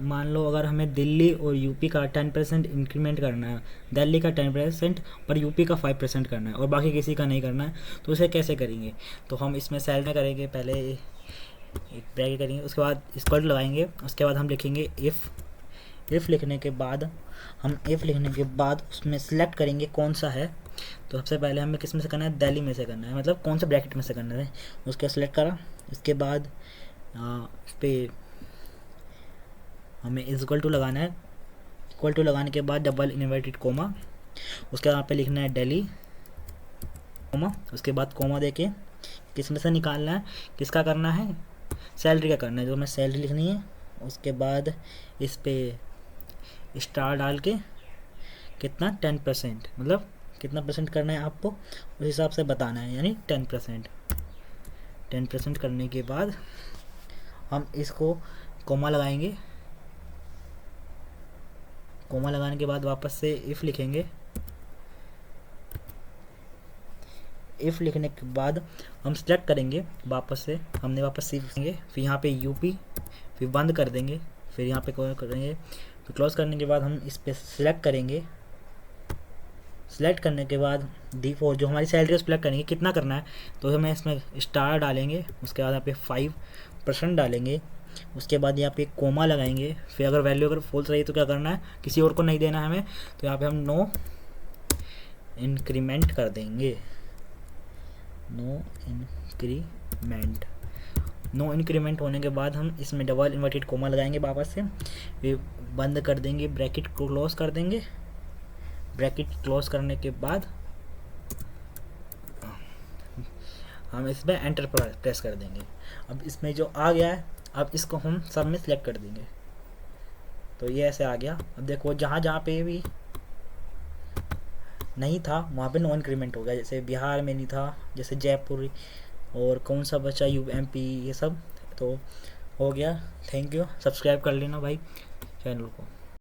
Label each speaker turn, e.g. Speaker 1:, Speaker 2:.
Speaker 1: मान लो अगर हमें दिल्ली और यूपी का 10% इंक्रीमेंट करना है, दिल्ली का 10% और यूपी का 5% करना है और बाकी किसी का नहीं करना है, तो उसे कैसे करेंगे? तो हम इसमें सेल में करेंगे, पहले एक ब्रैकेट करेंगे, उसके बाद इक्वल लगाएंगे, उसके बाद हम लिखेंगे इफ़ लिखने के बाद उसमें सेलेक्ट करेंगे कौन सा है। तो सबसे पहले हमें किस में से करना है? दिल्ली में से करना है, मतलब कौन से ब्रैकेट में से करना है, उसके सेलेक्ट करा। इसके बाद इस पर हमें इक्वल टू लगाना है, इक्वल टू लगाने के बाद डबल इन्वर्टेड कोमा, उसके यहाँ पे लिखना है दिल्ली कोमा, उसके बाद कोमा देके किस में से निकालना है, किसका करना है? सैलरी का करना है, जो हमें सैलरी लिखनी है। उसके बाद इस पे स्टार डाल के कितना 10%, मतलब कितना परसेंट करना है आपको उस हिसाब से बताना है, यानी 10%। 10% करने के बाद हम इसको कोमा लगाएंगे, कोमा लगाने के बाद वापस से इफ़ लिखेंगे, इफ़ लिखने के बाद हम सेलेक्ट करेंगे, वापस से हमने वापस से लिखेंगे, फिर यहाँ पे यूपी, फिर बंद कर देंगे, फिर यहाँ पे करेंगे, फिर क्लोज करने के बाद हम इस पर सिलेक्ट करेंगे। सिलेक्ट करने के बाद D4 जो हमारी सैलरी सिलेक्ट करेंगे कितना करना है, तो हमें इसमें स्टार डालेंगे, उसके बाद यहाँ पे 5% डालेंगे, उसके बाद यहाँ पे कोमा लगाएंगे, फिर अगर वैल्यू अगर फॉल्स रही तो क्या करना है, किसी और को नहीं देना है हमें, तो यहाँ पे हम नो इंक्रीमेंट कर देंगे, नो इंक्रीमेंट होने के बाद हम इसमें डबल इन्वर्टेड कोमा लगाएंगे वापस से, फिर बंद कर देंगे, ब्रैकेट को क्लोज कर देंगे। ब्रैकेट क्लोज करने के बाद हम इसमें एंटर प्रेस कर देंगे। अब इसमें जो आ गया है, अब इसको हम सब में सिलेक्ट कर देंगे, तो ये ऐसे आ गया। अब देखो जहाँ जहाँ पे भी नहीं था वहाँ पे नो इंक्रीमेंट हो गया, जैसे बिहार में नहीं था, जैसे जयपुर और कौन सा बचा MP, ये सब तो हो गया। थैंक यू, सब्सक्राइब कर लेना भाई चैनल को।